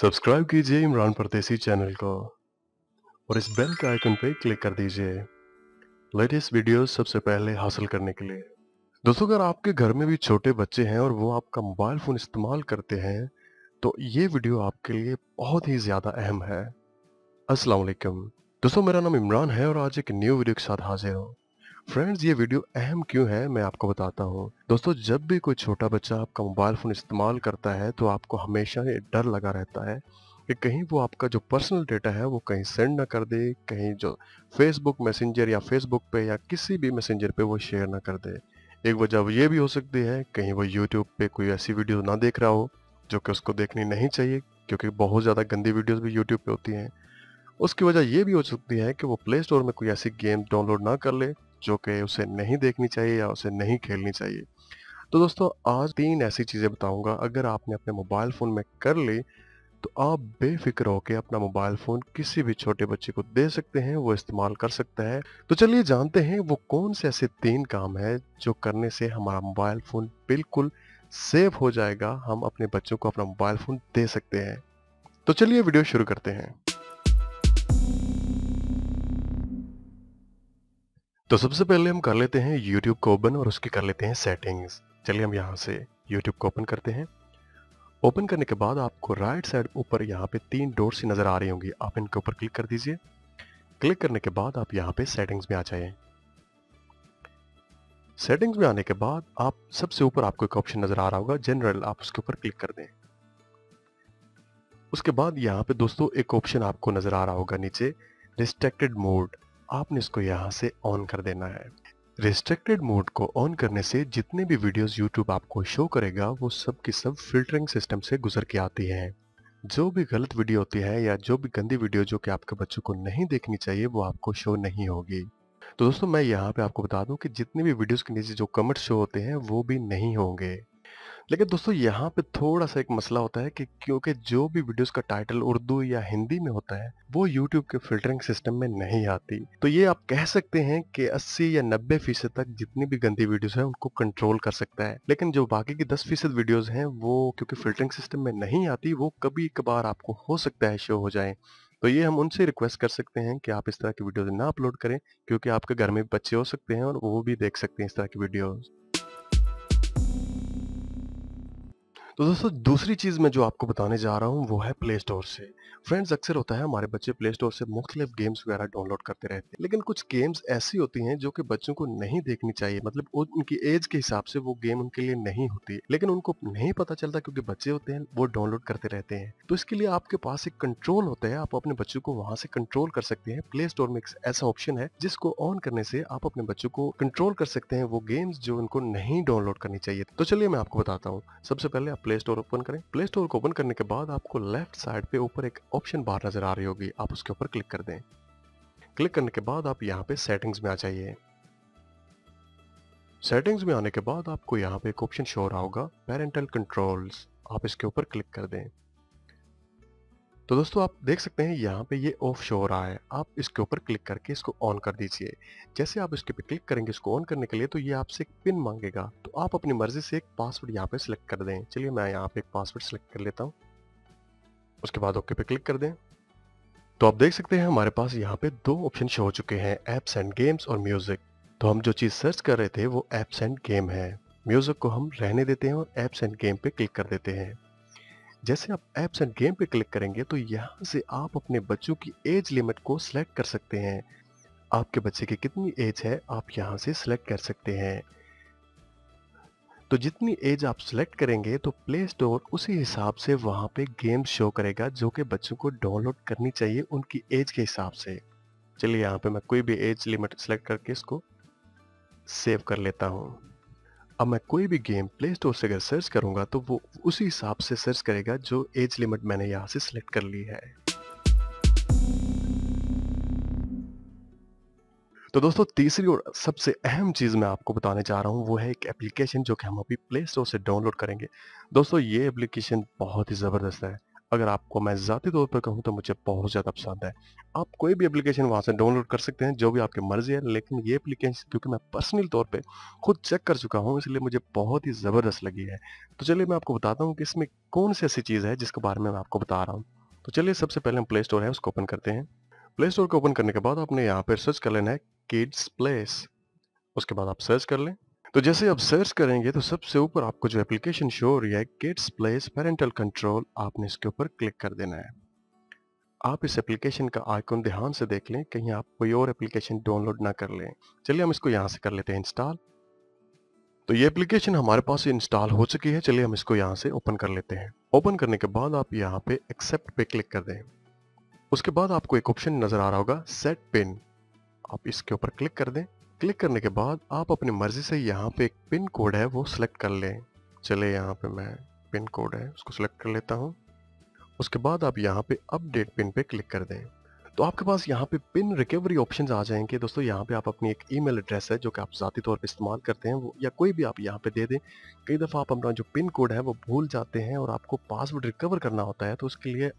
Subscribe कीजिए इमरान परदेसी channel को और इस बेल के आइकन पे क्लिक कर दीजिए लेटेस्ट वीडियोस सबसे पहले हासिल करने के लिए। दोस्तों, अगर आपके घर में भी छोटे बच्चे हैं और वो आपका मोबाइल फ़ोन इस्तेमाल करते हैं तो ये वीडियो आपके लिए बहुत ही ज़्यादा अहम है। अस्सलाम वालेकुम दोस्तों, मेरा नाम इमरान है और आज एक न्यू वीडियो के साथ हाजिर हूँ। फ्रेंड्स, ये वीडियो अहम क्यों है मैं आपको बताता हूँ। दोस्तों, जब भी कोई छोटा बच्चा आपका मोबाइल फ़ोन इस्तेमाल करता है तो आपको हमेशा ये डर लगा रहता है कि कहीं वो आपका जो पर्सनल डेटा है वो कहीं सेंड ना कर दे, कहीं जो फेसबुक मैसेंजर या फेसबुक पे या किसी भी मैसेंजर पे वो शेयर ना कर दे। एक वजह ये भी हो सकती है कहीं वो यूट्यूब पे कोई ऐसी वीडियो ना देख रहा हो जो कि उसको देखनी नहीं चाहिए, क्योंकि बहुत ज़्यादा गंदी वीडियोस भी यूट्यूब पे होती हैं। उसकी वजह ये भी हो सकती है कि वो प्ले स्टोर में कोई ऐसी गेम डाउनलोड ना कर ले जो कि उसे नहीं देखनी चाहिए या उसे नहीं खेलनी चाहिए। तो दोस्तों, आज 3 ऐसी चीज़ें बताऊँगा, अगर आपने अपने मोबाइल फ़ोन में कर ली तो आप बेफ़िक्र होके अपना मोबाइल फ़ोन किसी भी छोटे बच्चे को दे सकते हैं, वो इस्तेमाल कर सकता है। तो चलिए जानते हैं वो कौन से ऐसे 3 काम हैं जो करने से हमारा मोबाइल फ़ोन बिल्कुल सेफ हो जाएगा, हम अपने बच्चों को अपना मोबाइल फ़ोन दे सकते हैं। तो चलिए वीडियो शुरू करते हैं। तो सबसे पहले हम कर लेते हैं यूट्यूब को ओपन और उसकी कर लेते हैं सेटिंग्स। चलिए हम यहाँ से यूट्यूब को ओपन करते हैं। ओपन करने के बाद आपको राइट साइड ऊपर यहाँ पे 3 डॉट्स नज़र आ रही होंगी, आप इनके ऊपर क्लिक कर दीजिए। क्लिक करने के बाद आप यहाँ पे सेटिंग्स में आ जाएं। सेटिंग्स में आने के बाद आप सबसे ऊपर आपको एक ऑप्शन नज़र आ रहा होगा जनरल, आप उसके ऊपर क्लिक कर दें। उसके बाद यहाँ पे दोस्तों एक ऑप्शन आपको नज़र आ रहा होगा नीचे, रिस्ट्रिक्टेड मोड, आपने इसको यहाँ से ऑन कर देना है। रिस्ट्रिक्टेड मोड को ऑन करने से जितने भी वीडियोस यूट्यूब आपको शो करेगा वो सब की सब फिल्टरिंग सिस्टम से गुजर के आती हैं। जो भी गलत वीडियो होती है या जो भी गंदी वीडियो जो कि आपके बच्चों को नहीं देखनी चाहिए वो आपको शो नहीं होगी। तो दोस्तों, मैं यहाँ पे आपको बता दूं कि जितने भी वीडियोस के नीचे जो कमेंट शो होते हैं वो भी नहीं होंगे। लेकिन दोस्तों, यहाँ पे थोड़ा-सा एक मसला होता है कि क्योंकि जो भी वीडियोज़ का टाइटल उर्दू या हिंदी में होता है, वो यूट्यूब के फ़िल्टरिंग सिस्टम में नहीं आती। तो ये आप कह सकते हैं कि 80 या 90% तक जितनी भी गंदी वीडियोज़ हैं, उनको कंट्रोल कर सकता है। लेकिन जो बाकी की 10% वीडियोज़ हैं, वो क्योंकि फ़िल्टरिंग सिस्टम में नहीं आती, वो कभी-कभार आपको हो सकता है शो हो जाएँ। तो ये हम उनसे रिक्वेस्ट कर सकते हैं कि आप इस तरह की वीडियोज़ ना अपलोड करें, क्योंकि आपके घर में बच्चे हो सकते हैं और वो भी देख सकते हैं इस तरह की वीडियोज़। तो दोस्तों, दूसरी चीज़ मैं जो आपको बताने जा रहा हूँ वो है प्ले स्टोर से। फ्रेंड्स, अक्सर होता है हमारे बच्चे प्ले स्टोर से मुख्तलिफ गेम्स वगैरह डाउनलोड करते रहते हैं, लेकिन कुछ गेम्स ऐसी होती हैं जो कि बच्चों को नहीं देखनी चाहिए, मतलब उनकी एज के हिसाब से वो गेम उनके लिए नहीं होती, लेकिन उनको नहीं पता चलता क्योंकि बच्चे होते हैं वो डाउनलोड करते रहते हैं। तो इसके लिए आपके पास एक कंट्रोल होता है, आप अपने बच्चों को वहां से कंट्रोल कर सकते हैं। प्ले स्टोर में एक ऐसा ऑप्शन है जिसको ऑन करने से आप अपने बच्चों को कंट्रोल कर सकते हैं वो गेम्स जो उनको नहीं डाउनलोड करनी चाहिए। तो चलिए मैं आपको बताता हूँ। सबसे पहले आप प्ले स्टोर ओपन करें। प्ले स्टोर को ओपन करने के बाद आपको लेफ्ट साइड पे ऊपर एक ऑप्शन बार नजर आ रही होगी, आप उसके ऊपर क्लिक कर दें। क्लिक करने के बाद आप यहाँ पे सेटिंग्स में आ जाइए। सेटिंग्स में आने के बाद आपको यहाँ पे एक ऑप्शन शो हो रहा होगा, पेरेंटल कंट्रोल्स, आप इसके ऊपर क्लिक कर दें। तो दोस्तों, आप देख सकते हैं यहाँ पे ये ऑफ शो हो रहा है, आप इसके ऊपर क्लिक करके इसको ऑन कर दीजिए। जैसे आप इसके पे क्लिक करेंगे इसको ऑन करने के लिए तो ये आपसे एक पिन मांगेगा, तो आप अपनी मर्जी से एक पासवर्ड यहाँ पे सिलेक्ट कर दें। चलिए मैं यहाँ पे एक पासवर्ड सिलेक्ट कर लेता हूँ। उसके बाद ओके पे क्लिक कर दें। तो आप देख सकते हैं हमारे पास यहाँ पे 2 ऑप्शन शो हो चुके हैं, एप्स एंड गेम्स और म्यूजिक। तो हम जो चीज़ सर्च कर रहे थे वो एप्स एंड गेम है। म्यूजिक को हम रहने देते हैं और एप्स एंड गेम पे क्लिक कर देते हैं। जैसे आप एप्स एंड गेम पे क्लिक करेंगे तो यहाँ से आप अपने बच्चों की एज लिमिट को सिलेक्ट कर सकते हैं। आपके बच्चे की कितनी एज है आप यहाँ से सिलेक्ट कर सकते हैं। तो जितनी एज आप सिलेक्ट करेंगे तो प्ले स्टोर उसी हिसाब से वहाँ पे गेम शो करेगा जो कि बच्चों को डाउनलोड करनी चाहिए उनकी एज के हिसाब से। चलिए यहाँ पे मैं कोई भी एज लिमिट सिलेक्ट करके इसको सेव कर लेता हूँ। अब मैं कोई भी गेम प्ले स्टोर से अगर सर्च करूँगा तो वो उसी हिसाब से सर्च करेगा जो एज लिमिट मैंने यहाँ से सिलेक्ट कर ली है। तो दोस्तों, तीसरी और सबसे अहम चीज़ मैं आपको बताने जा रहा हूँ वो है एक एप्लीकेशन जो कि हम अभी प्ले स्टोर से डाउनलोड करेंगे। दोस्तों, ये एप्लीकेशन बहुत ही ज़बरदस्त है। अगर आपको मैं ज़ाती तौर पर कहूँ तो मुझे बहुत ज़्यादा पसंद है। आप कोई भी एप्लीकेशन वहाँ से डाउनलोड कर सकते हैं, जो भी आपकी मर्ज़ी है, लेकिन ये एप्लीकेशन क्योंकि मैं पर्सनल तौर पे खुद चेक कर चुका हूँ, इसलिए मुझे बहुत ही ज़बरदस्त लगी है। तो चलिए मैं आपको बताता हूँ कि इसमें कौन-सी ऐसी चीज़ है जिसके बारे में मैं आपको बता रहा हूँ। तो चलिए सबसे पहले हम प्ले स्टोर है उसको ओपन करते हैं। प्ले स्टोर को ओपन करने के बाद आपने यहाँ पे सर्च कर लेना है किड्स प्लेस। उसके बाद आप सर्च कर लें। तो जैसे आप सर्च करेंगे तो सबसे ऊपर आपको जो एप्लीकेशन शो हो रही है किड्स प्लेस पैरेंटल कंट्रोल, आपने इसके ऊपर क्लिक कर देना है। आप इस एप्लीकेशन का आइकन ध्यान से देख लें, कहीं आप कोई और एप्लीकेशन डाउनलोड ना कर लें। चलिए हम इसको यहाँ से कर लेते हैं इंस्टॉल। तो ये एप्लीकेशन हमारे पास इंस्टॉल हो चुकी है। चलिए हम इसको यहाँ से ओपन कर लेते हैं। ओपन करने के बाद आप यहाँ पे एक्सेप्ट पे क्लिक कर दें। उसके बाद आपको एक ऑप्शन नजर आ रहा होगा सेट पिन, आप इसके ऊपर क्लिक कर दें। क्लिक करने के बाद आप अपनी मर्जी से यहाँ पे एक पिन कोड है वो सिलेक्ट कर लें। चले यहाँ पे मैं पिन कोड है उसको सिलेक्ट कर लेता हूँ। उसके बाद आप यहाँ पे अपडेट पिन पे क्लिक कर दें। तो आपके पास यहाँ पे पिन रिकवरी ऑप्शंस आ जाएंगे। दोस्तों यहाँ पे आप अपनी एक ईमेल एड्रेस है जो कि आप ज़ाती तौर पे इस्तेमाल करते हैं वो या कोई भी आप यहाँ पे दे दें। कई दफ़ा आप अपना जो पिन कोड है वो भूल जाते हैं और आपको पासवर्ड रिकवर करना होता है, तो उसके लिए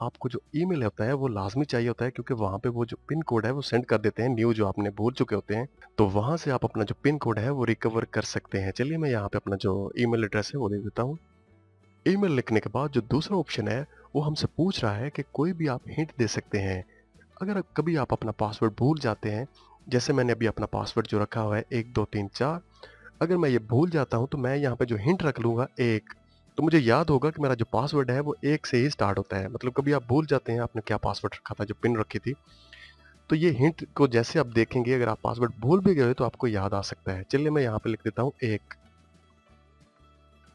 आपको जो ईमेल होता है वो लाजमी चाहिए होता है, क्योंकि वहाँ पे वो जो पिन कोड है वो सेंड कर देते हैं न्यू जो आपने भूल चुके होते हैं। तो वहाँ से आप अपना जो पिन कोड है वो रिकवर कर सकते हैं। चलिए मैं यहाँ पे अपना जो ईमेल एड्रेस है वो दे देता हूँ। ईमेल लिखने के बाद जो दूसरा ऑप्शन है वो हमसे पूछ रहा है कि कोई भी आप हिंट दे सकते हैं। अगर कभी आप अपना पासवर्ड भूल जाते हैं, जैसे मैंने अभी अपना पासवर्ड जो रखा हुआ है 1234, अगर मैं ये भूल जाता हूँ तो मैं यहाँ पे जो हिंट रख लूँगा 1, तो मुझे याद होगा कि मेरा जो पासवर्ड है वो 1 से ही स्टार्ट होता है। मतलब कभी आप भूल जाते हैं आपने क्या पासवर्ड रखा था, जो पिन रखी थी, तो ये हिंट को जैसे आप देखेंगे अगर आप पासवर्ड भूल भी गए तो आपको याद आ सकता है। चलिए मैं यहाँ पे लिख देता हूँ 1।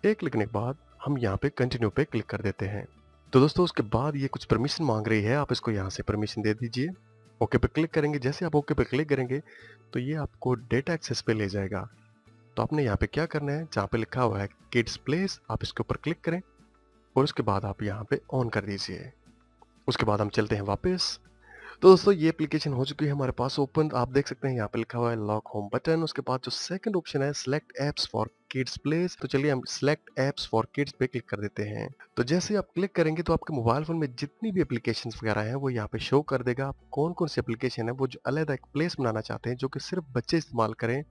1 लिखने के बाद हम यहाँ पे कंटिन्यू पे क्लिक कर देते हैं। तो दोस्तों उसके बाद ये कुछ परमिशन मांग रही है, आप इसको यहाँ से परमिशन दे दीजिए। ओके पे क्लिक करेंगे। जैसे आप ओके पे क्लिक करेंगे तो ये आपको डेटा एक्सेस पे ले जाएगा। तो आपने यहाँ पे क्या करना है, जहाँ पे लिखा हुआ है किड्स प्लेस, आप इसके ऊपर क्लिक करें और उसके बाद आप यहाँ पे ऑन कर दीजिए। उसके बाद हम चलते हैं वापस। तो दोस्तों ये एप्लीकेशन हो चुकी है हमारे पास ओपन। आप देख सकते हैं यहाँ पे लिखा हुआ है लॉक होम बटन। उसके बाद जो सेकंड ऑप्शन है select apps for kids place, तो चलिए हम सिलेक्ट एप्स फॉर किड्स पे क्लिक कर देते हैं। तो जैसे ही आप क्लिक करेंगे तो आपके मोबाइल फोन में जितनी भी एप्लीकेशन वगैरह हैं वो यहाँ पे शो कर देगा। आप कौन कौन सी एप्लीकेशन है वो जो अलग एक प्लेस बनाना चाहते हैं जो कि सिर्फ बच्चे इस्तेमाल करें,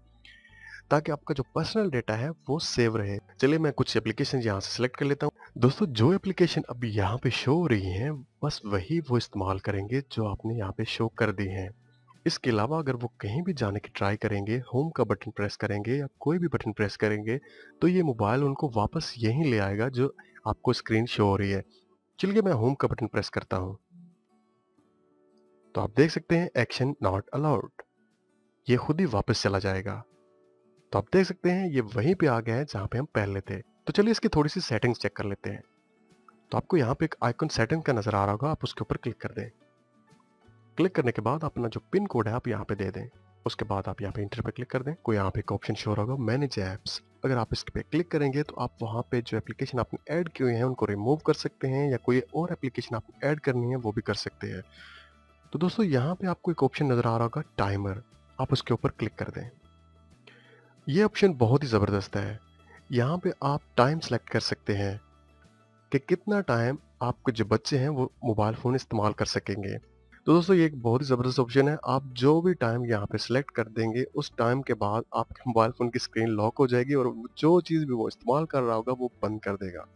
ताकि आपका जो पर्सनल डेटा है वो सेव रहे। चलिए मैं कुछ एप्लीकेशन यहाँ से सिलेक्ट कर लेता हूँ। दोस्तों जो एप्लीकेशन अभी यहाँ पे शो हो रही हैं बस वही वो इस्तेमाल करेंगे जो आपने यहाँ पे शो कर दी हैं। इसके अलावा अगर वो कहीं भी जाने की ट्राई करेंगे, होम का बटन प्रेस करेंगे या कोई भी बटन प्रेस करेंगे, तो ये मोबाइल उनको वापस यहीं ले आएगा जो आपको स्क्रीन शो हो रही है। चलिए मैं होम का बटन प्रेस करता हूँ। तो आप देख सकते हैं एक्शन नॉट अलाउड, ये खुद ही वापस चला जाएगा। तो आप देख सकते हैं ये वहीं पे आ गया है जहाँ पे हम पहले थे। तो चलिए इसकी थोड़ी सी सेटिंग्स चेक कर लेते हैं। तो आपको यहाँ पे एक आइकन सेटिंग का नजर आ रहा होगा, आप उसके ऊपर क्लिक कर दें। क्लिक करने के बाद अपना जो पिन कोड है आप यहाँ पे दे दें। उसके बाद आप यहाँ पे इंटर पे क्लिक कर दें। कोई यहाँ पे एक ऑप्शन शो होगा मैनेज ऐप्स, अगर आप इस पे क्लिक करेंगे तो आप वहाँ पे जो एप्लीकेशन आपने ऐड किए हैं उनको रिमूव कर सकते हैं या कोई और एप्लीकेशन आपको ऐड करनी है वो भी कर सकते हैं। तो दोस्तों यहाँ पे आपको एक ऑप्शन नजर आ रहा होगा टाइमर, आप उसके ऊपर क्लिक कर दें। ये ऑप्शन बहुत ही ज़बरदस्त है। यहाँ पे आप टाइम सेलेक्ट कर सकते हैं कि कितना टाइम आपके जो बच्चे हैं वो मोबाइल फ़ोन इस्तेमाल कर सकेंगे। तो दोस्तों ये एक बहुत ही ज़बरदस्त ऑप्शन है। आप जो भी टाइम यहाँ पे सिलेक्ट कर देंगे उस टाइम के बाद आपके मोबाइल फ़ोन की स्क्रीन लॉक हो जाएगी और जो चीज़ भी वो इस्तेमाल कर रहा होगा वो बंद कर देगा।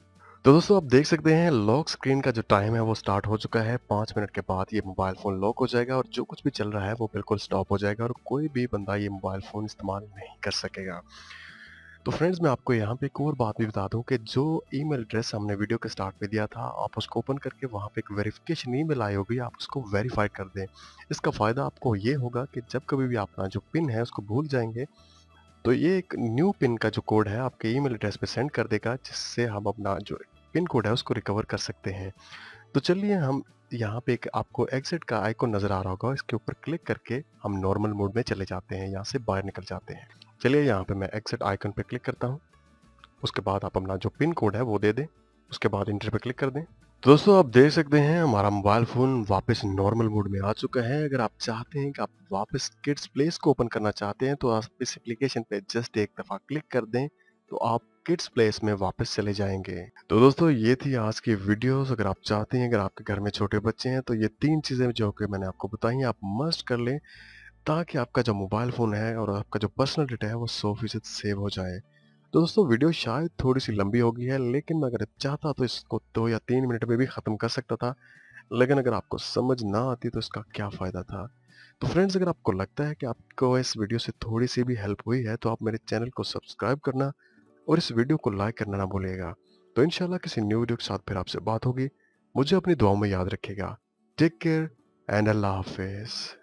तो दोस्तों आप देख सकते हैं लॉक स्क्रीन का जो टाइम है वो स्टार्ट हो चुका है। 5 मिनट के बाद ये मोबाइल फ़ोन लॉक हो जाएगा और जो कुछ भी चल रहा है वो बिल्कुल स्टॉप हो जाएगा और कोई भी बंदा ये मोबाइल फ़ोन इस्तेमाल नहीं कर सकेगा। तो फ्रेंड्स मैं आपको यहाँ पे एक और बात भी बता दूँ कि जो ईमेल एड्रेस हमने वीडियो के स्टार्ट में दिया था, आप उसको ओपन करके वहाँ पे एक वेरिफिकेशन ईमेल आई होगी, आप उसको वेरीफाई कर दें। इसका फ़ायदा आपको ये होगा कि जब कभी भी आप अपना जो पिन है उसको भूल जाएंगे तो ये एक न्यू पिन का जो कोड है आपके ईमेल एड्रेस पे सेंड कर देगा, जिससे हम अपना जो पिन कोड है उसको रिकवर कर सकते हैं। तो चलिए हम यहाँ पे एक आपको एग्जिट का आइकॉन नज़र आ रहा होगा, इसके ऊपर क्लिक करके हम नॉर्मल मोड में चले जाते हैं, यहाँ से बाहर निकल जाते हैं। चलिए यहाँ पे मैं एग्जिट आइकन पे क्लिक करता हूँ। उसके बाद आप अपना जो पिन कोड है वो दे दें। उसके बाद इंटर पे क्लिक कर दें। तो दोस्तों आप देख सकते हैं हमारा मोबाइल फ़ोन वापस नॉर्मल मोड में आ चुका है। अगर आप चाहते हैं कि आप वापस किड्स प्लेस को ओपन करना चाहते हैं तो आप इस एप्लीकेशन पे जस्ट एक दफ़ा क्लिक कर दें। तो आप किड्स प्लेस में वापस चले जाएंगे। तो दोस्तों ये थी आज की वीडियोस। अगर आप चाहते हैं, अगर आपके घर में छोटे बच्चे हैं, तो ये 3 चीज़ें जो कि मैंने आपको बताई हैं, आप मस्ट कर लें, ताकि आपका जो मोबाइल फ़ोन है और आपका जो पर्सनल डेटा है वो 100% सेव हो जाए। तो दोस्तों वीडियो शायद थोड़ी-सी लंबी हो गई है, लेकिन मैं अगर चाहता तो इसको 2 या 3 मिनट में भी ख़त्म कर सकता था। लेकिन अगर आपको समझ ना आती तो इसका क्या फ़ायदा था? तो फ्रेंड्स, अगर आपको लगता है कि आपको इस वीडियो से थोड़ी-सी भी हेल्प हुई है, तो आप मेरे चैनल को सब्सक्राइब करना और इस वीडियो को लाइक करना ना भूलिएगा। तो इंशाल्लाह किसी न्यू वीडियो के साथ फिर आपसे बात होगी। मुझे अपनी दुआओं में याद रखिएगा। टेक केयर एंड अल्लाह हाफ़िज़।